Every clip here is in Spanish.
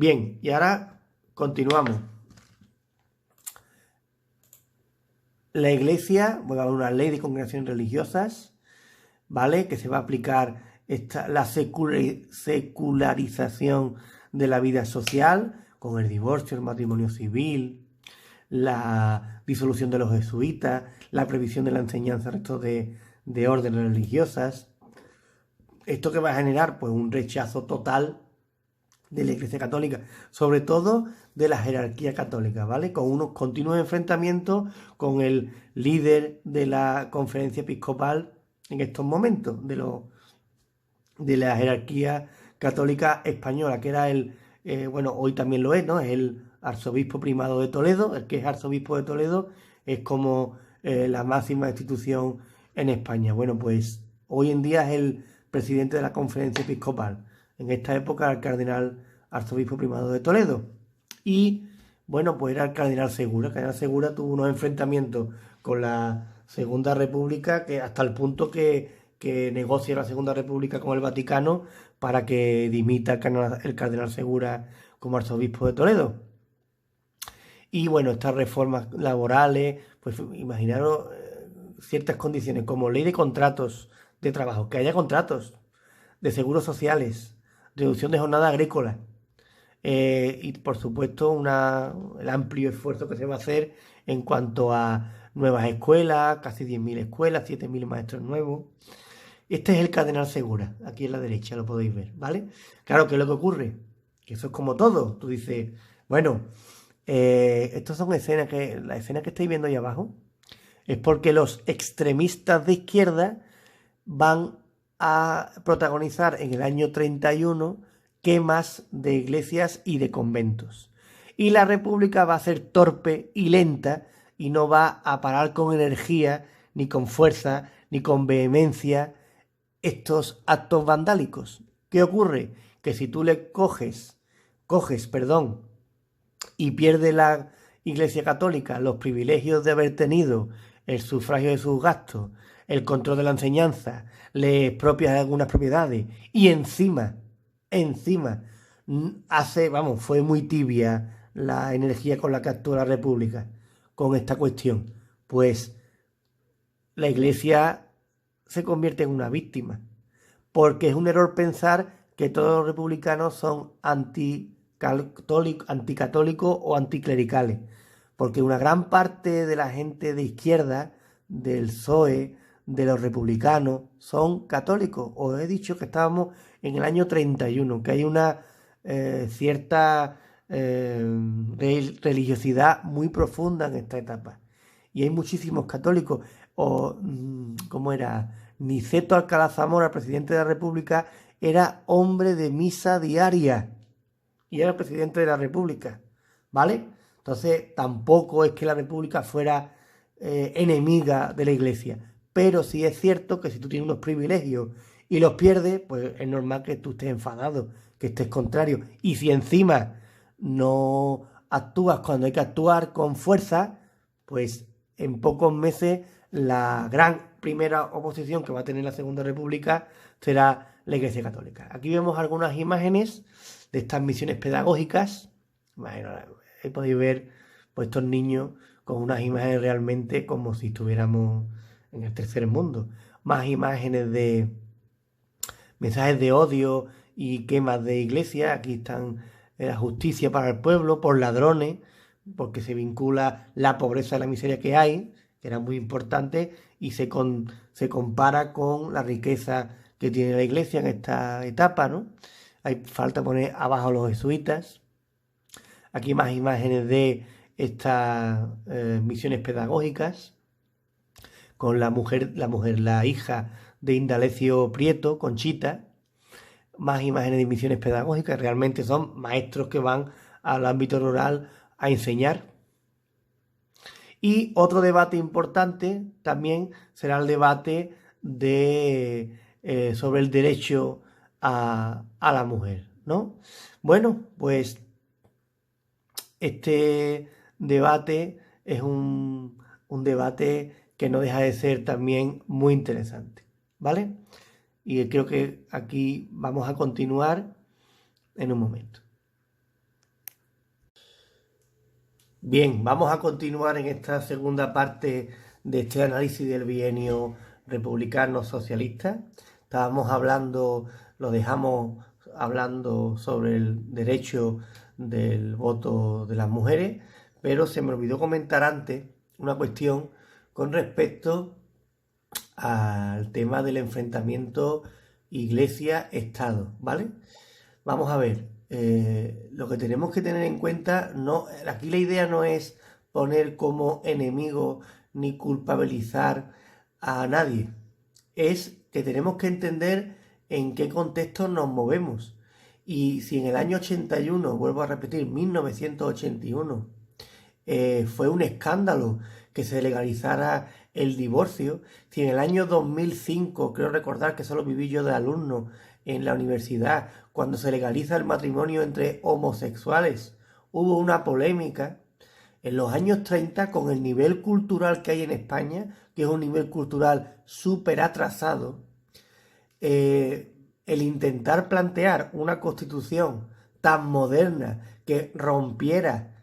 Bien, y ahora continuamos. La Iglesia, bueno, una ley de congregaciones religiosas, ¿vale? Que se va a aplicar la secularización de la vida social, con el divorcio, el matrimonio civil, la disolución de los jesuitas, la prohibición de la enseñanza al resto de órdenes religiosas. ¿Esto que va a generar? Pues un rechazo total de la Iglesia Católica, sobre todo de la jerarquía católica, ¿vale? Con unos continuos enfrentamientos con el líder de la conferencia episcopal en estos momentos, de la jerarquía católica española, que era bueno, hoy también lo es, ¿no? Es el arzobispo primado de Toledo. El que es arzobispo de Toledo es como la máxima institución en España. Bueno, pues hoy en día es el presidente de la conferencia episcopal. En esta época el cardenal arzobispo primado de Toledo. Y bueno, pues era el cardenal Segura. El cardenal Segura tuvo unos enfrentamientos con la Segunda República que hasta el punto que negocia la Segunda República con el Vaticano para que dimita el cardenal Segura como arzobispo de Toledo. Y bueno, estas reformas laborales, pues imaginaros ciertas condiciones como ley de contratos de trabajo, que haya contratos de seguros sociales, reducción de jornada agrícola, y por supuesto el amplio esfuerzo que se va a hacer en cuanto a nuevas escuelas, casi 10.000 escuelas, 7.000 maestros nuevos. Este es el cardenal Segura, aquí en la derecha lo podéis ver, ¿vale? Claro, ¿qué es lo que ocurre? Que eso es como todo. Tú dices, bueno, estas son escenas la escena que estáis viendo ahí abajo es porque los extremistas de izquierda van a protagonizar en el año 31 quemas de iglesias y de conventos. Y la República va a ser torpe y lenta y no va a parar con energía, ni con fuerza, ni con vehemencia estos actos vandálicos. ¿Qué ocurre? Que si tú le coges, y pierde la Iglesia Católica los privilegios de haber tenido el sufragio de sus gastos, el control de la enseñanza, le expropias algunas propiedades y encima, fue muy tibia la energía con la que actuó la República con esta cuestión. Pues la Iglesia se convierte en una víctima, porque es un error pensar que todos los republicanos son anticatólicos o anticlericales, porque una gran parte de la gente de izquierda, del PSOE, de los republicanos, son católicos. Os he dicho que estábamos en el año 31, que hay una cierta religiosidad muy profunda en esta etapa. Y hay muchísimos católicos. ¿Cómo era? Niceto Alcalá Zamora, presidente de la República, era hombre de misa diaria y era presidente de la República, ¿vale? Entonces tampoco es que la República fuera enemiga de la Iglesia, pero sí es cierto que si tú tienes unos privilegios y los pierdes, pues es normal que tú estés enfadado, que estés contrario. Y si encima no actúas cuando hay que actuar con fuerza, pues en pocos meses la gran primera oposición que va a tener la Segunda República será la Iglesia Católica. Aquí vemos algunas imágenes de estas misiones pedagógicas. Bueno, ahí podéis ver pues, estos niños con unas imágenes realmente como si estuviéramos en el tercer mundo. Más imágenes de mensajes de odio y quemas de iglesias. Aquí están la justicia para el pueblo por ladrones, porque se vincula la pobreza y la miseria que hay, que era muy importante, y se compara con la riqueza que tiene la iglesia en esta etapa, ¿no? Hay falta poner abajo los jesuitas. Aquí más imágenes de estas misiones pedagógicas con la hija de Indalecio Prieto, Conchita. Más imágenes de misiones pedagógicas, realmente son maestros que van al ámbito rural a enseñar. Y otro debate importante también será el debate sobre el derecho a la mujer, ¿no? Bueno, pues este debate es un debate que no deja de ser también muy interesante, ¿vale? Y creo que aquí vamos a continuar en un momento. Bien, vamos a continuar en esta segunda parte de este análisis del bienio republicano-socialista. Estábamos hablando, lo dejamos hablando sobre el derecho del voto de las mujeres, pero se me olvidó comentar antes una cuestión con respecto al tema del enfrentamiento iglesia-estado, ¿vale? Vamos a ver, lo que tenemos que tener en cuenta, no, aquí la idea no es poner como enemigo ni culpabilizar a nadie, es que tenemos que entender en qué contexto nos movemos. Y si en el año 81, vuelvo a repetir, 1981, fue un escándalo que se legalizara el divorcio. Si en el año 2005, creo recordar que solo viví yo de alumno en la universidad, cuando se legaliza el matrimonio entre homosexuales, hubo una polémica. En los años 30, con el nivel cultural que hay en España, que es un nivel cultural súper atrasado, el intentar plantear una constitución tan moderna que rompiera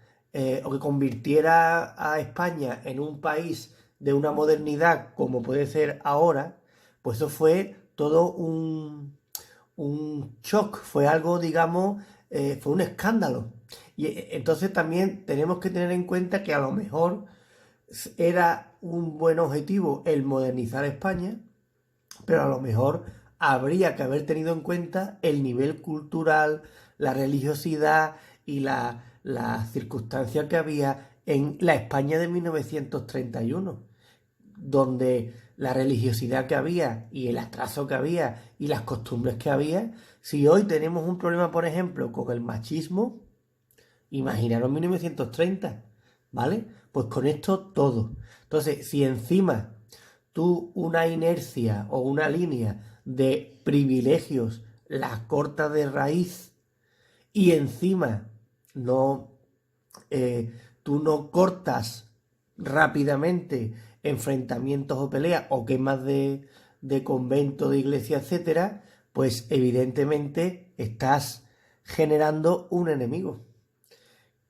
o que convirtiera a España en un país de una modernidad como puede ser ahora, pues eso fue todo un shock, fue algo, digamos, fue un escándalo. Y entonces también tenemos que tener en cuenta que a lo mejor era un buen objetivo el modernizar España, pero a lo mejor habría que haber tenido en cuenta el nivel cultural, la religiosidad y la circunstancia que había en la España de 1931, donde la religiosidad que había y el atraso que había y las costumbres que había. Si hoy tenemos un problema, por ejemplo, con el machismo, imaginaros 1930, ¿vale? Pues con esto todo. Entonces, si encima tú una inercia o una línea de privilegios la cortas de raíz y encima no, tú no cortas rápidamente enfrentamientos o peleas o quemas de convento, de iglesia, etcétera, pues evidentemente estás generando un enemigo.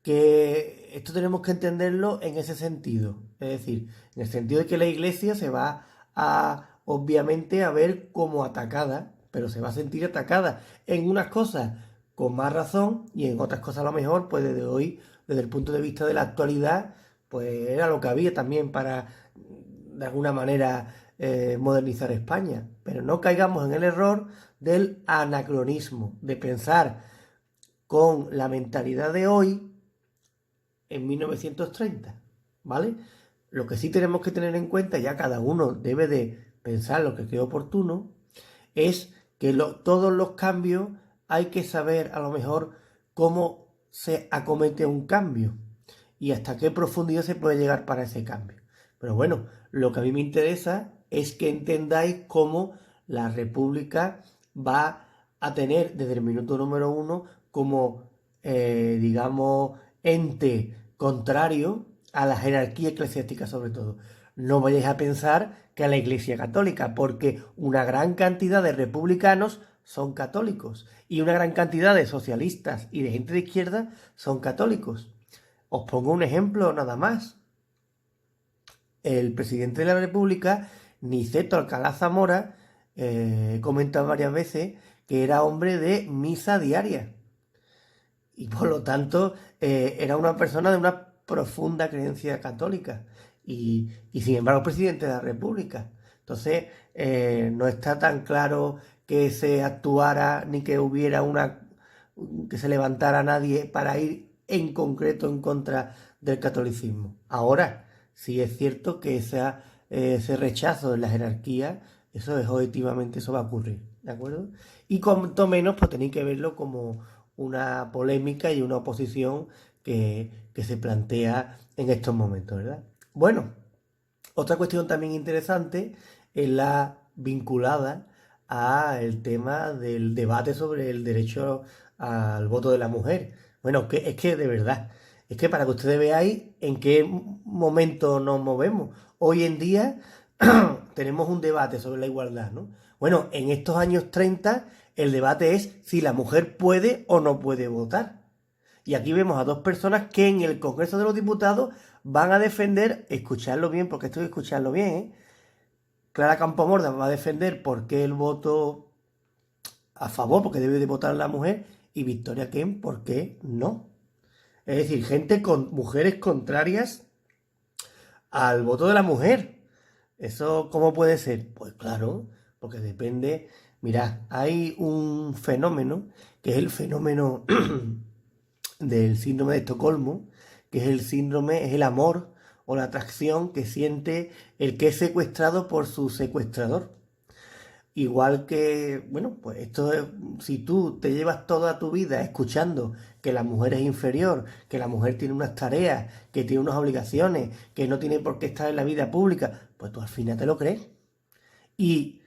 Que esto tenemos que entenderlo en ese sentido, es decir, en el sentido de que la iglesia se va a, obviamente, a ver como atacada, pero se va a sentir atacada en unas cosas con más razón y en otras cosas a lo mejor, pues desde hoy, desde el punto de vista de la actualidad, pues era lo que había también para, de alguna manera, modernizar España. Pero no caigamos en el error del anacronismo, de pensar con la mentalidad de hoy en 1930, ¿vale? Lo que sí tenemos que tener en cuenta, ya cada uno debe de pensar lo que cree oportuno, es que todos los cambios hay que saber a lo mejor cómo se acomete un cambio y hasta qué profundidad se puede llegar para ese cambio. Pero bueno, lo que a mí me interesa es que entendáis cómo la República va a tener desde el minuto número uno como, digamos, ente contrario a la jerarquía eclesiástica sobre todo. No vayáis a pensar que a la Iglesia Católica, porque una gran cantidad de republicanos son católicos y una gran cantidad de socialistas y de gente de izquierda son católicos. Os pongo un ejemplo nada más. El presidente de la República, Niceto Alcalá Zamora, comentado varias veces que era hombre de misa diaria y por lo tanto era una persona de una profunda creencia católica y sin embargo presidente de la República. Entonces no está tan claro que se actuara ni que hubiera que se levantara nadie para ir en concreto en contra del catolicismo. Ahora, sí es cierto que ese rechazo de la jerarquía, eso es objetivamente, eso va a ocurrir, ¿de acuerdo? Y cuanto menos, pues tenéis que verlo como una polémica y una oposición que se plantea en estos momentos, ¿verdad? Bueno, otra cuestión también interesante es la vinculada al tema del debate sobre el derecho al voto de la mujer. Bueno, es que de verdad, es que para que ustedes veáis en qué momento nos movemos. Hoy en día tenemos un debate sobre la igualdad, ¿no? Bueno, en estos años 30 el debate es si la mujer puede o no puede votar. Y aquí vemos a dos personas que en el Congreso de los Diputados van a defender, escuchadlo bien, porque esto hay que escucharlo bien, ¿eh? Clara Campoamor va a defender por qué el voto a favor, porque debe de votar la mujer, y Victoria Kent, por qué no. Es decir, mujeres contrarias al voto de la mujer. ¿Eso cómo puede ser? Pues claro, porque depende. Mirad, hay un fenómeno, que es el fenómeno del síndrome de Estocolmo, que es el amor o la atracción que siente el que es secuestrado por su secuestrador. Igual que, bueno, pues esto es, si tú te llevas toda tu vida escuchando que la mujer es inferior, que la mujer tiene unas tareas, que tiene unas obligaciones, que no tiene por qué estar en la vida pública, pues tú al final te lo crees. Y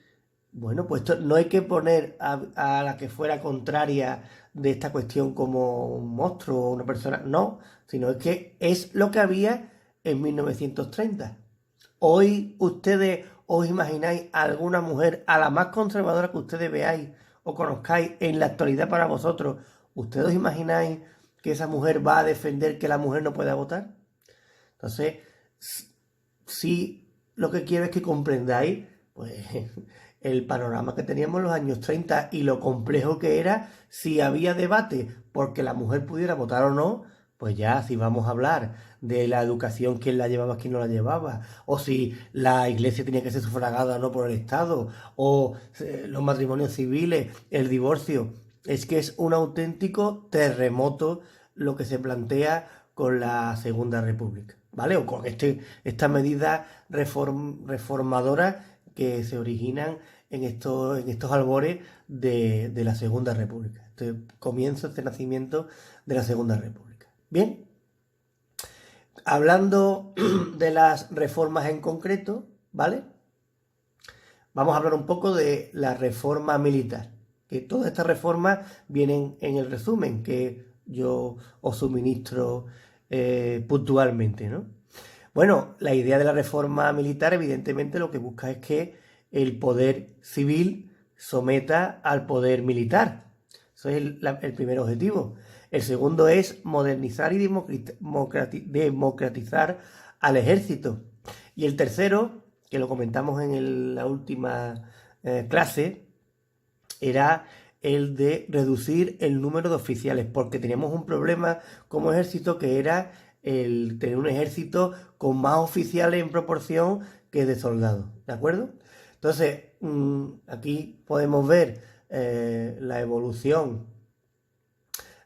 bueno, pues esto no hay que poner a la que fuera contraria de esta cuestión como un monstruo o una persona, no, sino es que es lo que había en 1930. Hoy ustedes os imagináis a alguna mujer, a la más conservadora que ustedes veáis o conozcáis en la actualidad para vosotros, ¿ustedes os imagináis que esa mujer va a defender que la mujer no pueda votar? Entonces, sí, lo que quiero es que comprendáis, pues, el panorama que teníamos en los años 30 y lo complejo que era si había debate porque la mujer pudiera votar o no, pues ya si vamos a hablar de la educación, quién la llevaba, quién no la llevaba, o si la iglesia tenía que ser sufragada o no por el Estado, o los matrimonios civiles, el divorcio, es que es un auténtico terremoto lo que se plantea con la Segunda República, ¿vale? O con esta medida reformadora que se originan en estos albores de la Segunda República. Este comienzo, este nacimiento de la Segunda República. Bien, hablando de las reformas en concreto, ¿vale? Vamos a hablar un poco de la reforma militar, que todas estas reformas vienen en el resumen que yo os suministro puntualmente, ¿no? Bueno, la idea de la reforma militar evidentemente lo que busca es que el poder civil someta al poder militar. Eso es el primer objetivo. El segundo es modernizar y democratizar al ejército. Y el tercero, que lo comentamos en la última clase, era el de reducir el número de oficiales, porque teníamos un problema como ejército que era el tener un ejército con más oficiales en proporción que de soldados, ¿de acuerdo? Entonces, aquí podemos ver la evolución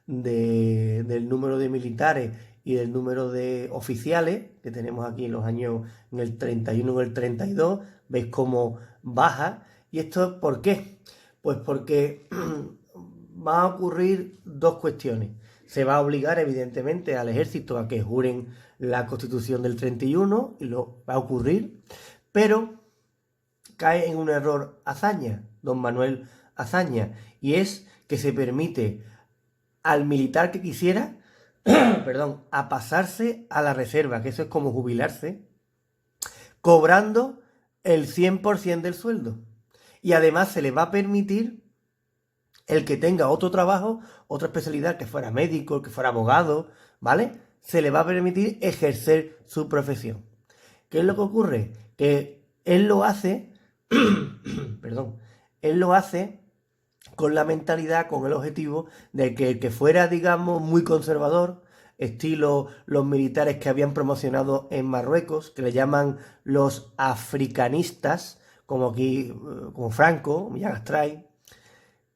del número de militares y del número de oficiales que tenemos aquí en los años, en el 31 y en el 32, veis cómo baja. ¿Y esto por qué? Pues porque van a ocurrir dos cuestiones. Se va a obligar, evidentemente, al ejército a que juren la Constitución del 31, y lo va a ocurrir, pero cae en un error Azaña, don Manuel Azaña, y es que se permite al militar que quisiera, perdón, a pasarse a la reserva, que eso es como jubilarse, cobrando el 100% del sueldo. Y además se le va a permitir el que tenga otro trabajo, otra especialidad, que fuera médico, que fuera abogado, ¿vale? Se le va a permitir ejercer su profesión. ¿Qué es lo que ocurre? Que él lo hace, perdón, él lo hace con la mentalidad, con el objetivo de que el que fuera, digamos, muy conservador, estilo los militares que habían promocionado en Marruecos, que le llaman los africanistas, como aquí, como Franco, Millán Astray.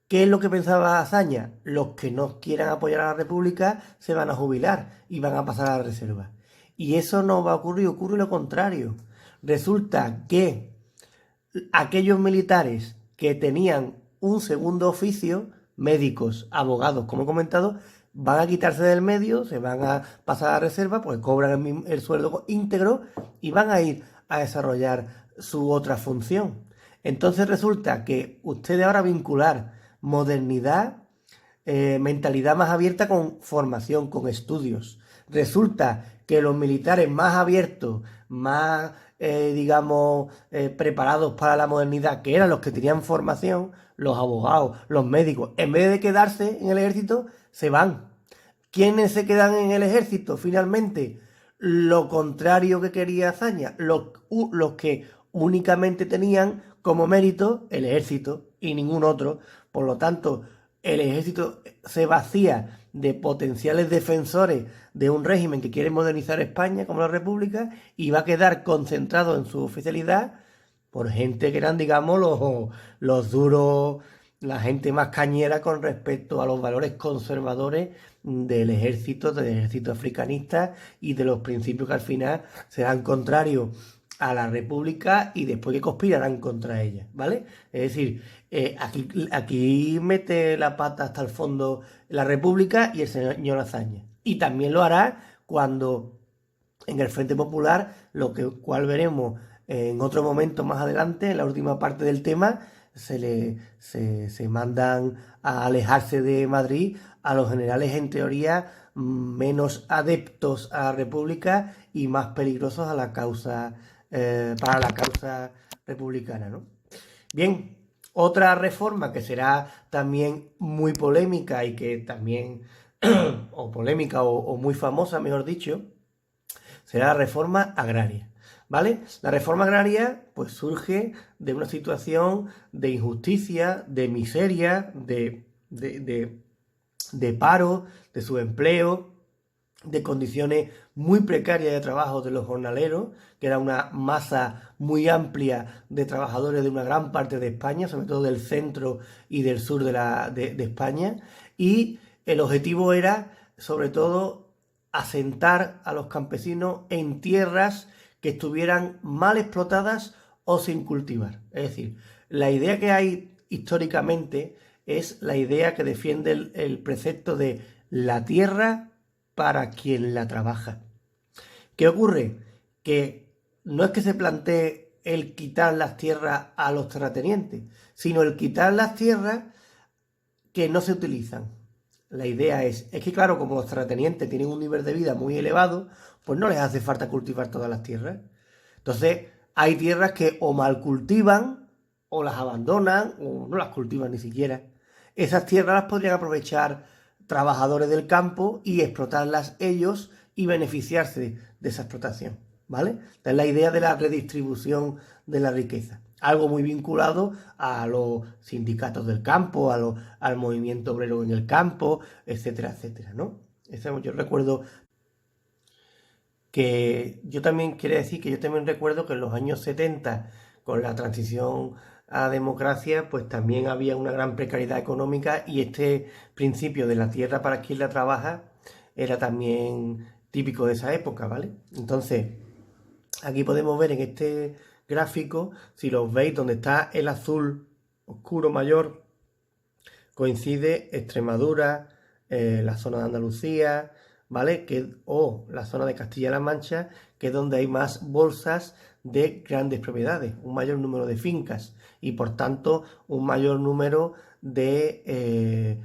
¿Qué es lo que pensaba Azaña? Los que no quieran apoyar a la República se van a jubilar y van a pasar a la reserva. Y eso no va a ocurrir, ocurre lo contrario. Resulta que aquellos militares que tenían un segundo oficio, médicos, abogados, como he comentado, van a quitarse del medio, se van a pasar a la reserva, pues cobran el sueldo íntegro y van a ir a desarrollar su otra función. Entonces resulta que ustedes ahora vincular modernidad, mentalidad más abierta con formación, con estudios. Resulta que los militares más abiertos, más, digamos, preparados para la modernidad, que eran los que tenían formación, los abogados, los médicos, en vez de quedarse en el ejército, se van. ¿Quiénes se quedan en el ejército? Finalmente, lo contrario que quería Azaña, los que únicamente tenían como mérito el ejército y ningún otro. Por lo tanto, el ejército se vacía de potenciales defensores de un régimen que quiere modernizar España como la República y va a quedar concentrado en su oficialidad por gente que eran, digamos, los duros, la gente más cañera con respecto a los valores conservadores del ejército africanista y de los principios que al final serán contrarios a la República y después que conspirarán contra ella, ¿vale? Es decir, aquí mete la pata hasta el fondo la República y el señor Azaña. Y también lo hará cuando en el Frente Popular, cual veremos en otro momento más adelante, en la última parte del tema, se mandan a alejarse de Madrid a los generales en teoría menos adeptos a la República y más peligrosos a la causa, para la causa republicana, ¿no? Bien, otra reforma que será también muy polémica y que también, o polémica o muy famosa, mejor dicho, será la reforma agraria, ¿vale? La reforma agraria pues surge de una situación de injusticia, de miseria, de paro, de subempleo, de condiciones muy precarias de trabajo de los jornaleros, que era una masa muy amplia de trabajadores de una gran parte de España, sobre todo del centro y del sur de España, y el objetivo era, sobre todo, asentar a los campesinos en tierras que estuvieran mal explotadas o sin cultivar. Es decir, la idea que hay históricamente es la idea que defiende el precepto de la tierra para quien la trabaja. ¿Qué ocurre? Que no es que se plantee el quitar las tierras a los terratenientes, sino el quitar las tierras que no se utilizan. La idea es que claro, como los terratenientes tienen un nivel de vida muy elevado, pues no les hace falta cultivar todas las tierras. Entonces, hay tierras que o mal cultivan, o las abandonan, o no las cultivan ni siquiera. Esas tierras las podrían aprovechar trabajadores del campo y explotarlas ellos y beneficiarse de esa explotación, ¿vale? Esta es la idea de la redistribución de la riqueza. Algo muy vinculado a los sindicatos del campo, al movimiento obrero en el campo, etcétera, etcétera, ¿no? Yo recuerdo que yo también recuerdo que en los años 70, con la transición a democracia, pues también había una gran precariedad económica y este principio de la tierra para quien la trabaja era también típico de esa época, ¿vale? Entonces, aquí podemos ver en este gráfico, si los veis, donde está el azul oscuro mayor, coincide Extremadura, la zona de Andalucía, ¿vale? O la zona de Castilla-La Mancha, que es donde hay más bolsas de grandes propiedades, un mayor número de fincas y por tanto un mayor número de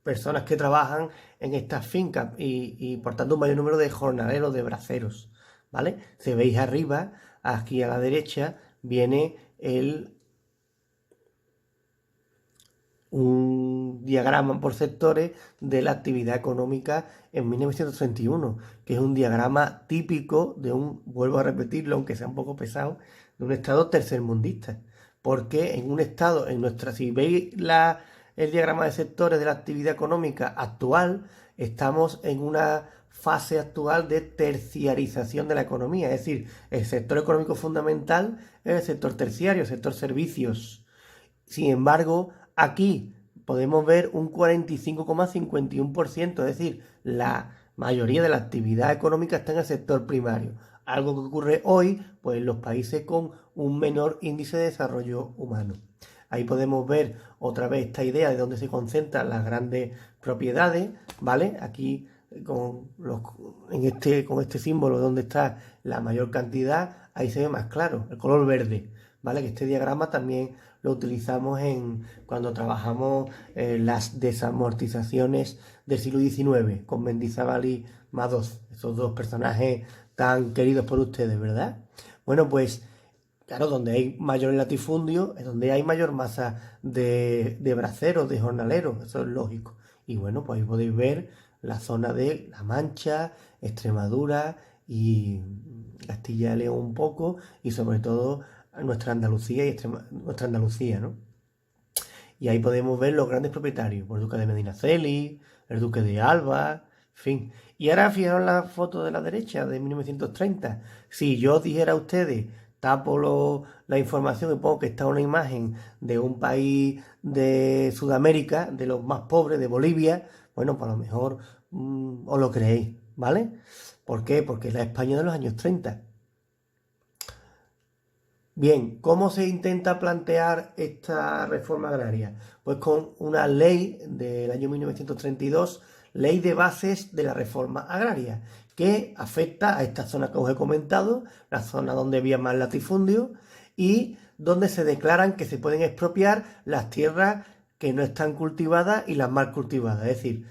personas que trabajan en estas fincas y por tanto un mayor número de jornaleros, de braceros, ¿vale? Si veis arriba, aquí a la derecha, viene un diagrama por sectores de la actividad económica en 1931, que es un diagrama típico de vuelvo a repetirlo, aunque sea un poco pesado, de un estado tercermundista. Porque en un estado, si veis el diagrama de sectores de la actividad económica actual, estamos en una fase actual de terciarización de la economía, es decir, el sector económico fundamental es el sector terciario, el sector servicios. Sin embargo, aquí podemos ver un 45,51%, es decir, la mayoría de la actividad económica está en el sector primario. Algo que ocurre hoy, pues en los países con un menor índice de desarrollo humano. Ahí podemos ver otra vez esta idea de dónde se concentran las grandes propiedades, ¿vale? Aquí con este símbolo donde está la mayor cantidad, ahí se ve más claro, el color verde, ¿vale? Que este diagrama también lo utilizamos cuando trabajamos las desamortizaciones del siglo XIX, con Mendizábal y Madoz, esos dos personajes tan queridos por ustedes, ¿verdad? Bueno, pues claro, donde hay mayor latifundio es donde hay mayor masa de braceros, de jornaleros, eso es lógico. Y bueno, pues ahí podéis ver la zona de La Mancha, Extremadura y Castilla y León un poco, y sobre todo nuestra Andalucía nuestra Andalucía, ¿no? Y ahí podemos ver los grandes propietarios, pues el duque de Medinaceli, el duque de Alba, en fin. Y ahora fijaros la foto de la derecha de 1930. Si yo dijera a ustedes, tapo la información y pongo que está una imagen de un país de Sudamérica, de los más pobres, de Bolivia, bueno, pues a lo mejor os lo creéis, ¿vale? ¿Por qué? Porque es la España de los años 30. Bien, ¿cómo se intenta plantear esta reforma agraria? Pues con una ley del año 1932, Ley de Bases de la Reforma Agraria, que afecta a esta zona que os he comentado, la zona donde había más latifundio y donde se declaran que se pueden expropiar las tierras que no están cultivadas y las mal cultivadas. Es decir,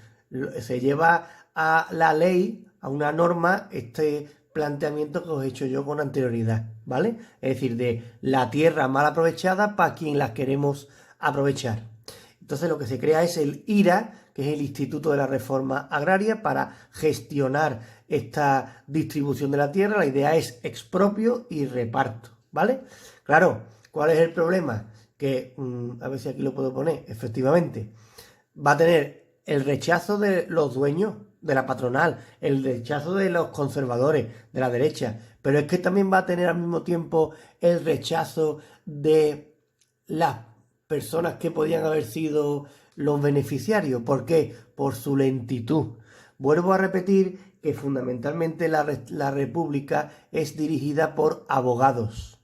se lleva a la ley, a una norma, este planteamiento que os he hecho yo con anterioridad, ¿vale? Es decir, de la tierra mal aprovechada para quien la queremos aprovechar. Entonces lo que se crea es el IRA, que es el Instituto de la Reforma Agraria, para gestionar esta distribución de la tierra. La idea es expropio y reparto, ¿vale? Claro, ¿cuál es el problema? Que, a ver si aquí lo puedo poner, efectivamente, va a tener el rechazo de los dueños, de la patronal, el rechazo de los conservadores, de la derecha, pero es que también va a tener al mismo tiempo el rechazo de las personas que podían haber sido los beneficiarios. ¿Por qué? Por su lentitud. Vuelvo a repetir que fundamentalmente la República es dirigida por abogados.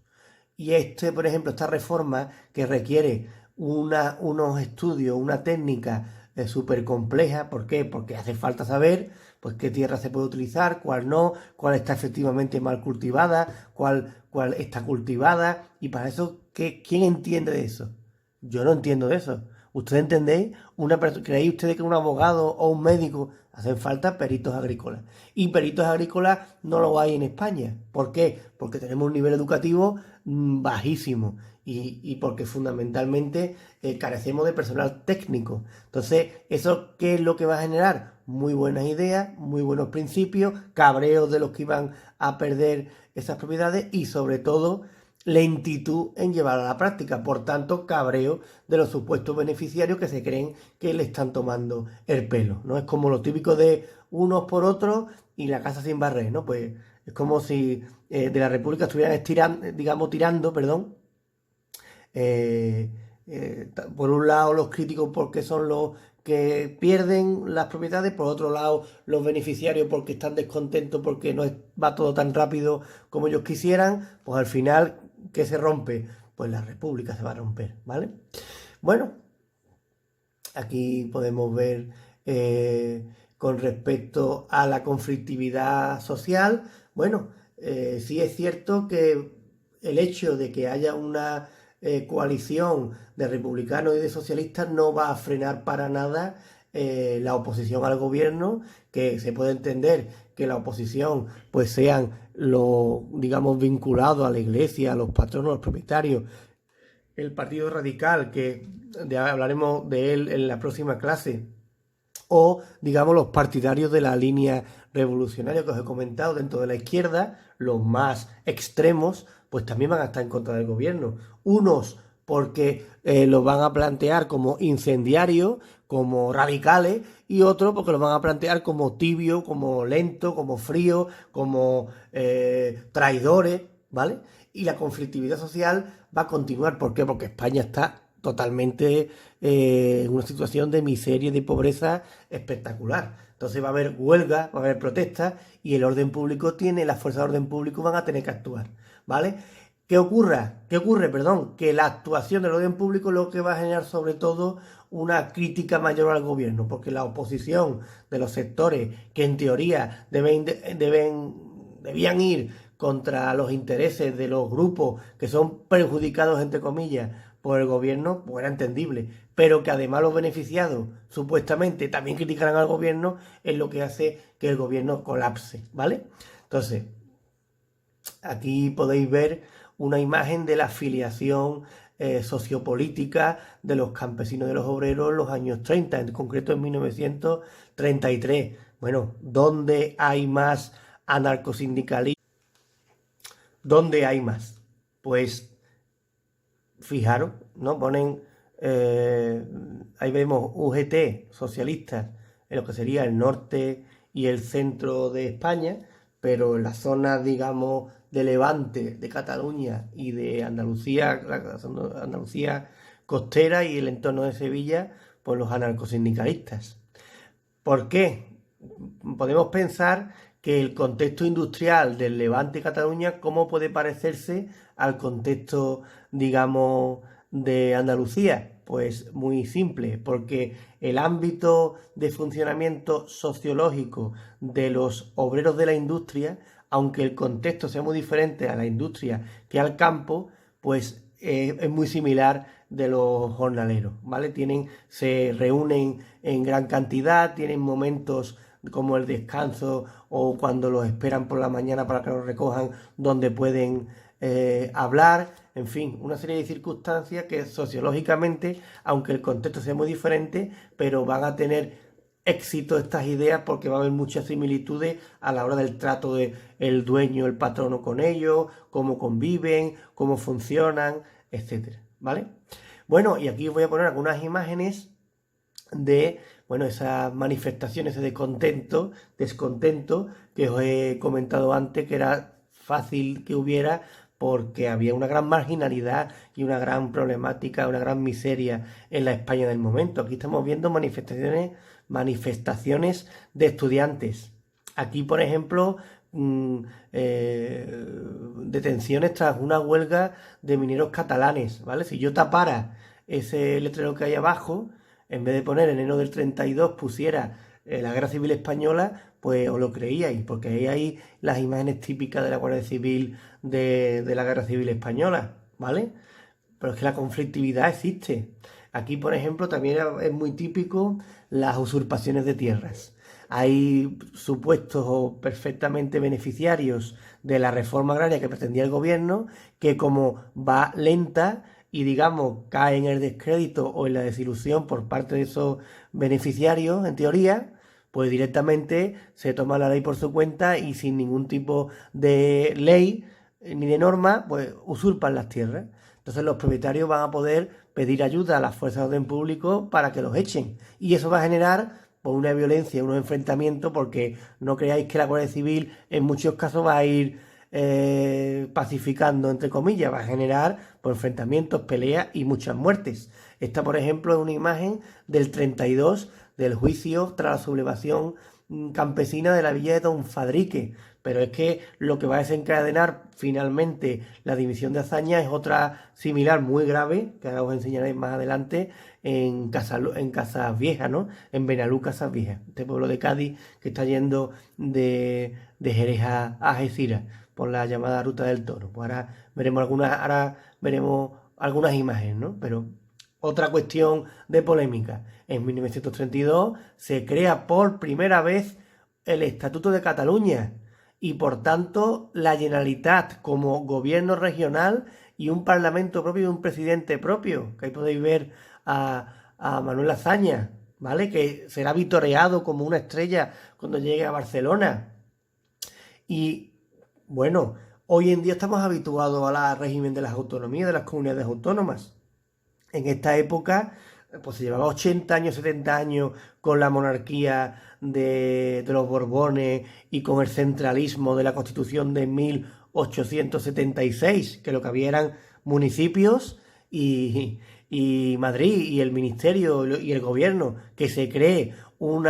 Y por ejemplo, esta reforma que requiere unos estudios, una técnica súper compleja. ¿Por qué? Porque hace falta saber pues qué tierra se puede utilizar, cuál no, cuál está efectivamente mal cultivada, cuál está cultivada. Y para eso, ¿quién entiende de eso? Yo no entiendo de eso. ¿Ustedes entendéis? ¿Creéis ustedes que un abogado o un médico hacen falta peritos agrícolas? Y peritos agrícolas no lo hay en España. ¿Por qué? Porque tenemos un nivel educativo bajísimo y porque fundamentalmente carecemos de personal técnico. Entonces, ¿eso qué es lo que va a generar? Muy buenas ideas, muy buenos principios, cabreos de los que iban a perder esas propiedades y sobre todo lentitud en llevar a la práctica, por tanto cabreo de los supuestos beneficiarios que se creen que le están tomando el pelo, ¿no? Es como lo típico de unos por otros y la casa sin barrer, ¿no? Pues es como si de la República estuvieran tirando, perdón, por un lado los críticos porque son los que pierden las propiedades, por otro lado los beneficiarios porque están descontentos porque no va todo tan rápido como ellos quisieran, pues al final, ¿qué se rompe? Pues la República se va a romper, ¿vale? Bueno, aquí podemos ver con respecto a la conflictividad social, bueno, sí es cierto que el hecho de que haya una coalición de republicanos y de socialistas no va a frenar para nada la oposición al gobierno, que se puede entender que la oposición pues sean los, digamos, vinculados a la iglesia, a los patronos, a los propietarios, el Partido Radical, que hablaremos de él en la próxima clase, o, digamos, los partidarios de la línea revolucionaria que os he comentado dentro de la izquierda, los más extremos, pues también van a estar en contra del gobierno. Unos porque los van a plantear como incendiarios, como radicales, y otros porque los van a plantear como tibio, como lento, como frío, como traidores, ¿vale? Y la conflictividad social va a continuar. ¿Por qué? Porque España está totalmente en una situación de miseria y de pobreza espectacular. Entonces va a haber huelga, va a haber protestas y el orden público las fuerzas de orden público van a tener que actuar, ¿vale? ¿Qué ocurre? Perdón, que la actuación del orden público es lo que va a generar sobre todo una crítica mayor al gobierno, porque la oposición de los sectores que en teoría debían ir contra los intereses de los grupos que son perjudicados, entre comillas, por el gobierno, pues era entendible. Pero que además los beneficiados, supuestamente, también criticaran al gobierno, es lo que hace que el gobierno colapse, ¿vale? Entonces, aquí podéis ver una imagen de la afiliación sociopolítica de los campesinos y de los obreros en los años 30, en concreto en 1933. Bueno, ¿dónde hay más anarcosindicalismo? ¿Dónde hay más? Pues fijaros, ¿no? Ponen, ahí vemos UGT, socialistas, en lo que sería el norte y el centro de España, pero en las zonas, digamos, de Levante, de Cataluña y de Andalucía, Andalucía costera y el entorno de Sevilla, pues los anarcosindicalistas. ¿Por qué? Podemos pensar que el contexto industrial del Levante y Cataluña, ¿cómo puede parecerse al contexto, digamos, de Andalucía? Pues muy simple, porque el ámbito de funcionamiento sociológico de los obreros de la industria, aunque el contexto sea muy diferente a la industria que al campo, pues es muy similar de los jornaleros, ¿vale? Se reúnen en gran cantidad, tienen momentos como el descanso o cuando los esperan por la mañana para que los recojan, donde pueden hablar, en fin, una serie de circunstancias que sociológicamente, aunque el contexto sea muy diferente, pero van a tener éxito estas ideas porque va a haber muchas similitudes a la hora del trato de el dueño, el patrono con ellos, cómo conviven, cómo funcionan, etcétera, ¿vale? Bueno, y aquí os voy a poner algunas imágenes de, bueno, esas manifestaciones de descontento que os he comentado antes, que era fácil que hubiera porque había una gran marginalidad y una gran problemática, una gran miseria en la España del momento. Aquí estamos viendo manifestaciones de estudiantes. Aquí, por ejemplo, detenciones tras una huelga de mineros catalanes, ¿vale? Si yo tapara ese letrero que hay abajo, en vez de poner enero del 32 pusiera la Guerra Civil Española, pues os lo creíais, porque ahí hay las imágenes típicas de la Guardia Civil de la Guerra Civil Española, ¿vale? Pero es que la conflictividad existe. Aquí, por ejemplo, también es muy típico las usurpaciones de tierras. Hay supuestos o perfectamente beneficiarios de la reforma agraria que pretendía el gobierno, que como va lenta y, digamos, cae en el descrédito o en la desilusión por parte de esos beneficiarios, en teoría, pues directamente se toma la ley por su cuenta y sin ningún tipo de ley ni de norma, pues usurpan las tierras. Entonces los propietarios van a poder pedir ayuda a las fuerzas de orden público para que los echen. Y eso va a generar pues, una violencia, unos enfrentamientos, porque no creáis que la Guardia Civil en muchos casos va a ir pacificando, entre comillas, va a generar pues, enfrentamientos, peleas y muchas muertes. Esta, por ejemplo, es una imagen del 32 del juicio tras la sublevación campesina de la villa de Don Fadrique. Pero es que lo que va a desencadenar finalmente la dimisión de Azaña es otra similar muy grave, que ahora os enseñaré más adelante, en Casas Viejas, ¿no? En Benalú, Casas Viejas, este pueblo de Cádiz que está yendo de Jerez a Algeciras por la llamada Ruta del Toro. Pues ahora veremos algunas imágenes, ¿no? Pero otra cuestión de polémica. En 1932 se crea por primera vez el Estatuto de Cataluña y por tanto la Generalitat como gobierno regional y un parlamento propio y un presidente propio, que ahí podéis ver a Manuel Azaña, ¿vale? Que será vitoreado como una estrella cuando llegue a Barcelona. Y bueno, hoy en día estamos habituados al régimen de las autonomías, de las comunidades autónomas. En esta época, pues se llevaba 80 años, 70 años con la monarquía de los Borbones y con el centralismo de la Constitución de 1876, que lo que había eran municipios y Madrid y el ministerio y el gobierno, que se cree un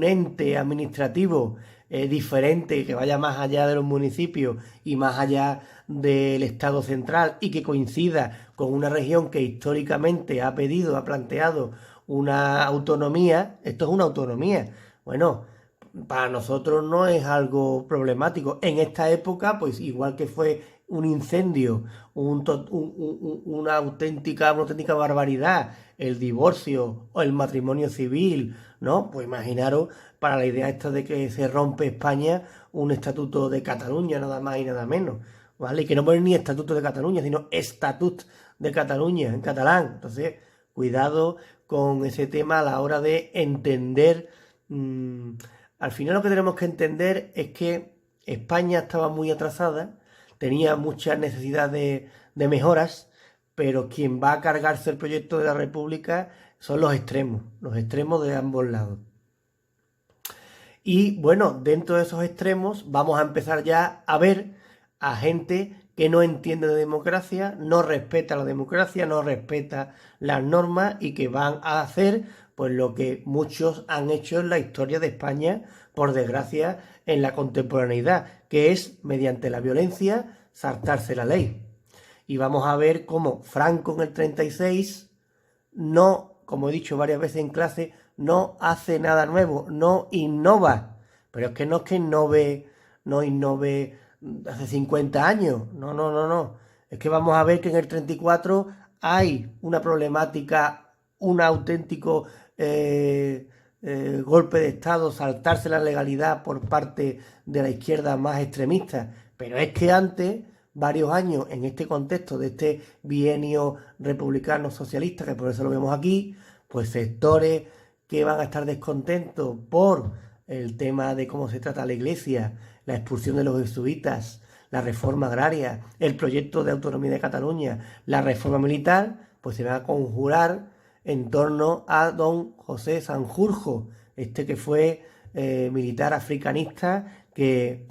ente administrativo diferente, que vaya más allá de los municipios y más allá del Estado central y que coincida con una región que históricamente ha planteado una autonomía. Esto es una autonomía. Bueno, para nosotros no es algo problemático. En esta época, pues igual que fue un incendio, una auténtica barbaridad, el divorcio o el matrimonio civil, ¿no? Pues imaginaros, para la idea esta de que se rompe España, un estatuto de Cataluña, nada más y nada menos, ¿vale? Y que no pone ni estatuto de Cataluña, sino estatut de Cataluña, en catalán. Entonces, cuidado con ese tema a la hora de entender. Al final lo que tenemos que entender es que España estaba muy atrasada, tenía muchas necesidades de mejoras, pero quien va a cargarse el proyecto de la República son los extremos de ambos lados. Y bueno, dentro de esos extremos vamos a empezar ya a ver a gente que no entiende de democracia, no respeta la democracia, no respeta las normas y que van a hacer pues lo que muchos han hecho en la historia de España, por desgracia, en la contemporaneidad, que es mediante la violencia saltarse la ley. Y vamos a ver cómo Franco en el 36 no, como he dicho varias veces en clase, no hace nada nuevo, no innova. Pero es que no innove hace 50 años. No. Es que vamos a ver que en el 34 hay una problemática, un auténtico golpe de Estado, saltarse la legalidad por parte de la izquierda más extremista. Pero es que antes, varios años en este contexto de este bienio republicano socialista, que por eso lo vemos aquí, pues sectores que van a estar descontentos por el tema de cómo se trata la Iglesia, la expulsión de los jesuitas, la reforma agraria, el proyecto de autonomía de Cataluña, la reforma militar, pues se van a conjurar en torno a don José Sanjurjo, este que fue militar africanista, que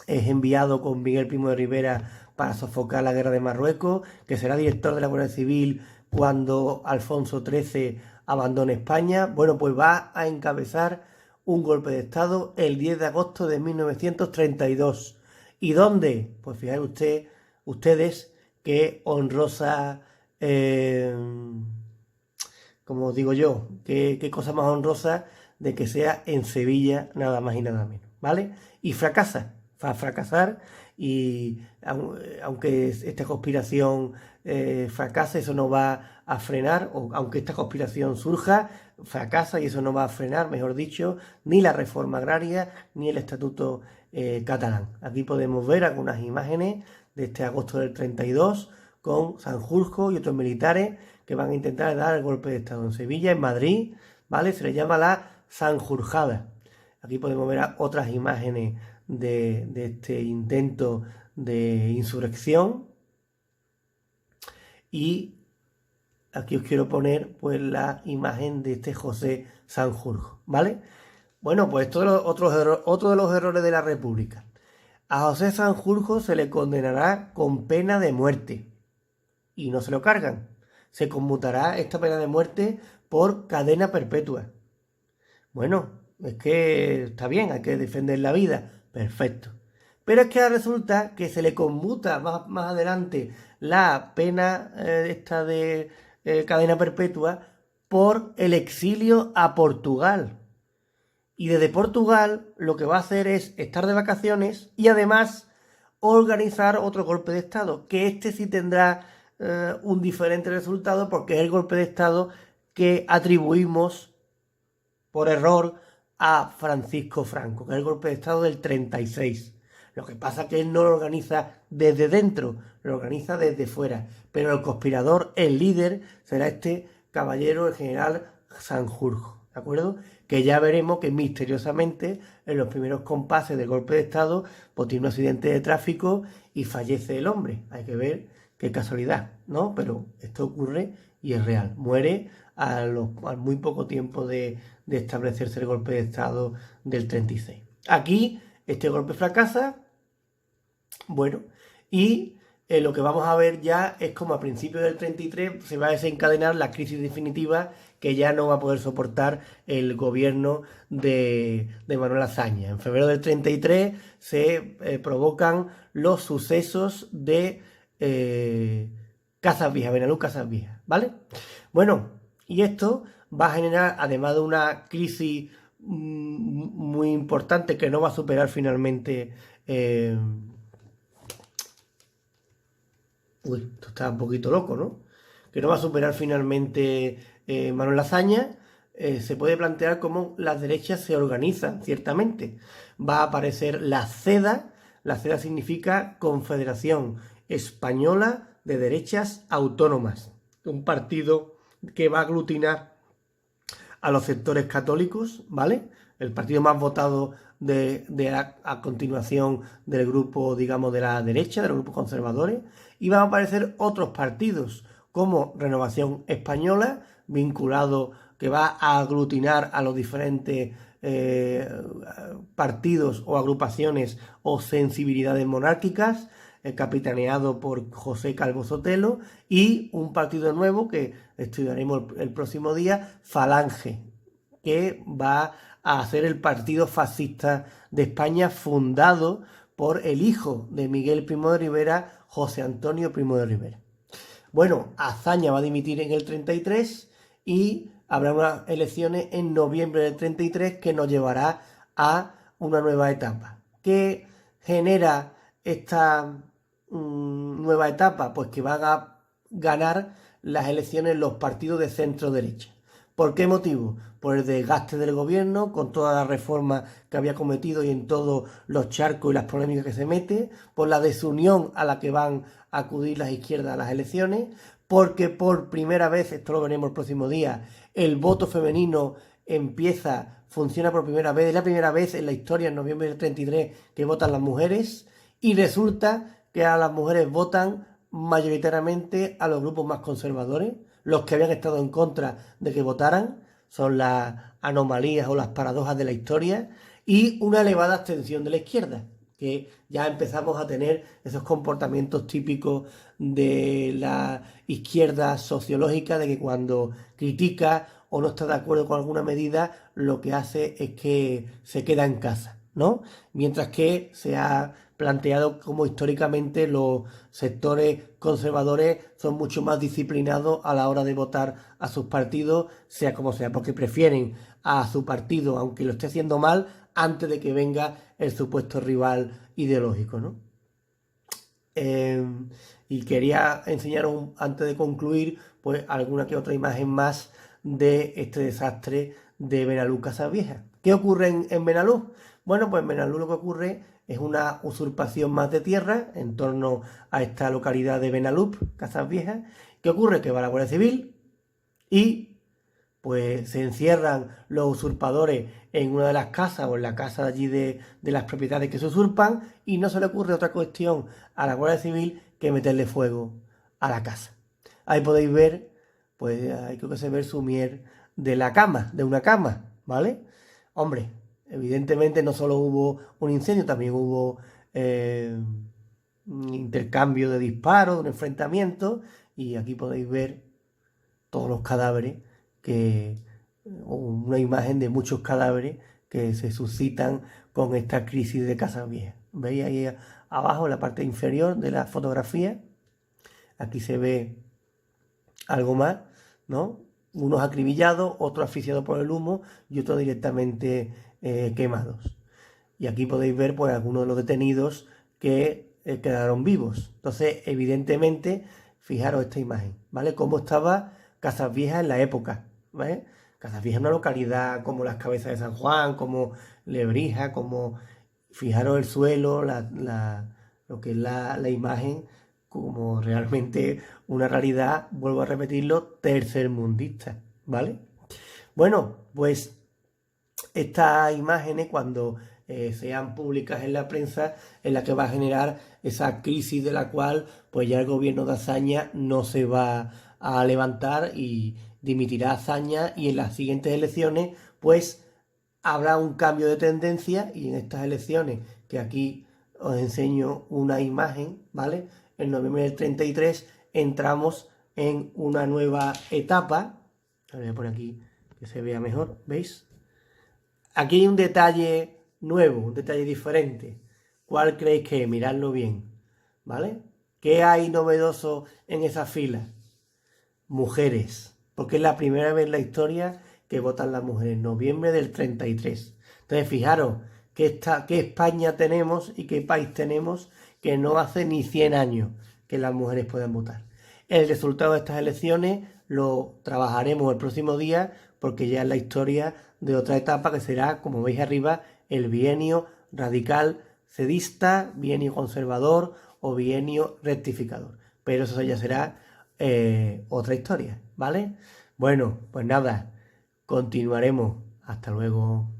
es enviado con Miguel Primo de Rivera para sofocar la guerra de Marruecos, que será director de la Guardia Civil cuando Alfonso XIII abandone España. Bueno, pues va a encabezar un golpe de Estado el 10 de agosto de 1932. ¿Y dónde? Pues fíjense ustedes qué honrosa, como digo yo, qué cosa más honrosa de que sea en Sevilla, nada más y nada menos, ¿vale? Y fracasa, va a fracasar, y aunque esta conspiración fracase, eso no va a frenar, o aunque esta conspiración surja, fracasa y eso no va a frenar, mejor dicho, ni la reforma agraria ni el estatuto catalán. Aquí podemos ver algunas imágenes de este agosto del 32 con Sanjurjo y otros militares que van a intentar dar el golpe de Estado en Sevilla, en Madrid, ¿vale? Se le llama la Sanjurjada. Aquí podemos ver otras imágenes de este intento de insurrección. Y aquí os quiero poner pues la imagen de este José Sanjurjo, ¿vale? Bueno, pues otro de los errores de la República. A José Sanjurjo se le condenará con pena de muerte y no se lo cargan. Se conmutará esta pena de muerte por cadena perpetua. Bueno, es que está bien, hay que defender la vida, perfecto. Pero es que ahora resulta que se le conmuta más adelante la pena esta de cadena perpetua por el exilio a Portugal. Y desde Portugal lo que va a hacer es estar de vacaciones y además organizar otro golpe de Estado, que este sí tendrá un diferente resultado porque es el golpe de Estado que atribuimos por error a Francisco Franco, que es el golpe de Estado del 36. Lo que pasa es que él no lo organiza desde dentro, lo organiza desde fuera. Pero el conspirador, el líder, será este caballero, el general Sanjurjo, ¿de acuerdo? Que ya veremos que misteriosamente en los primeros compases del golpe de Estado pues tiene un accidente de tráfico y fallece el hombre. Hay que ver qué casualidad, ¿no? Pero esto ocurre y es real. Muere al muy poco tiempo de establecerse el golpe de Estado del 36. Aquí este golpe fracasa, bueno, y lo que vamos a ver ya es como a principios del 33 se va a desencadenar la crisis definitiva que ya no va a poder soportar el gobierno de Manuel Azaña. En febrero del 33 se provocan los sucesos de Casas Viejas, Benalú Casas Viejas, ¿vale? Bueno, y esto va a generar, además de una crisis muy importante que no va a superar finalmente... esto está un poquito loco, ¿no? Que no va a superar finalmente Manuel Azaña. Se puede plantear cómo las derechas se organizan, ciertamente. Va a aparecer la CEDA. La CEDA significa Confederación Española de Derechas Autónomas, un partido que va a aglutinar a los sectores católicos, ¿vale? El partido más votado a continuación del grupo, digamos, de la derecha, de los grupos conservadores, y van a aparecer otros partidos como Renovación Española, vinculado, que va a aglutinar a los diferentes partidos o agrupaciones o sensibilidades monárquicas, capitaneado por José Calvo Sotelo, y un partido nuevo que estudiaremos el próximo día, Falange, que va a ser el partido fascista de España, fundado por el hijo de Miguel Primo de Rivera, José Antonio Primo de Rivera. Bueno, Azaña va a dimitir en el 33 y habrá unas elecciones en noviembre del 33 que nos llevará a una nueva etapa. ¿Qué genera esta nueva etapa? Pues que van a ganar las elecciones los partidos de centro-derecha. ¿Por qué motivo? Por el desgaste del gobierno, con toda la reforma que había cometido y en todos los charcos y las polémicas que se mete, por la desunión a la que van a acudir las izquierdas a las elecciones, porque por primera vez, esto lo veremos el próximo día, el voto femenino funciona por primera vez, es la primera vez en la historia, en noviembre del 33, que votan las mujeres, y resulta que a las mujeres votan mayoritariamente a los grupos más conservadores, los que habían estado en contra de que votaran, son las anomalías o las paradojas de la historia, y una elevada abstención de la izquierda, que ya empezamos a tener esos comportamientos típicos de la izquierda sociológica, de que cuando critica o no está de acuerdo con alguna medida, lo que hace es que se queda en casa, ¿no? Mientras que se ha planteado como históricamente los sectores conservadores son mucho más disciplinados a la hora de votar a sus partidos, sea como sea, porque prefieren a su partido, aunque lo esté haciendo mal, antes de que venga el supuesto rival ideológico, ¿no? Y quería enseñaros, antes de concluir, pues alguna que otra imagen más de este desastre de Benalú Casavieja. ¿Qué ocurre en Benalú? Bueno, pues en Benalú lo que ocurre es una usurpación más de tierra en torno a esta localidad de Benalup, Casavieja. ¿Qué ocurre? Que va la Guardia Civil y pues se encierran los usurpadores en una de las casas o en la casa de allí de las propiedades que se usurpan, y no se le ocurre otra cuestión a la Guardia Civil que meterle fuego a la casa. Ahí podéis ver, pues ahí creo que se ve el sumier de la cama, de una cama, ¿vale? Hombre, evidentemente no solo hubo un incendio, también hubo un intercambio de disparos, un enfrentamiento, y aquí podéis ver todos los cadáveres, una imagen de muchos cadáveres que se suscitan con esta crisis de Casavieja. ¿Veis ahí abajo, en la parte inferior de la fotografía? Aquí se ve algo más, ¿no? Unos acribillados, otros asfixiados por el humo y otros directamente quemados. Y aquí podéis ver pues algunos de los detenidos que quedaron vivos. Entonces, evidentemente, fijaros esta imagen, ¿vale? Cómo estaba Casavieja en la época, ¿vale? Casavieja es una localidad como las Cabezas de San Juan, como Lebrija, como... Fijaros el suelo, lo que es la imagen, como realmente una realidad, vuelvo a repetirlo, tercermundista, ¿vale? Bueno, pues estas imágenes, cuando sean públicas en la prensa, es la que va a generar esa crisis de la cual pues ya el gobierno de Azaña no se va a levantar y dimitirá Azaña, y en las siguientes elecciones pues habrá un cambio de tendencia, y en estas elecciones, que aquí os enseño una imagen, ¿vale? En noviembre del 33 entramos en una nueva etapa. Voy a poner aquí que se vea mejor, ¿veis? Aquí hay un detalle nuevo, un detalle diferente. ¿Cuál creéis que es? Miradlo bien, ¿vale? ¿Qué hay novedoso en esa fila? Mujeres, porque es la primera vez en la historia que votan las mujeres, noviembre del 33. Entonces, fijaros qué España tenemos y qué país tenemos que no hace ni 100 años que las mujeres puedan votar. El resultado de estas elecciones lo trabajaremos el próximo día, porque ya es la historia de otra etapa que será, como veis arriba, el bienio radical cedista, bienio conservador o bienio rectificador. pero eso ya será otra historia, ¿vale? Bueno, pues nada, continuaremos. Hasta luego.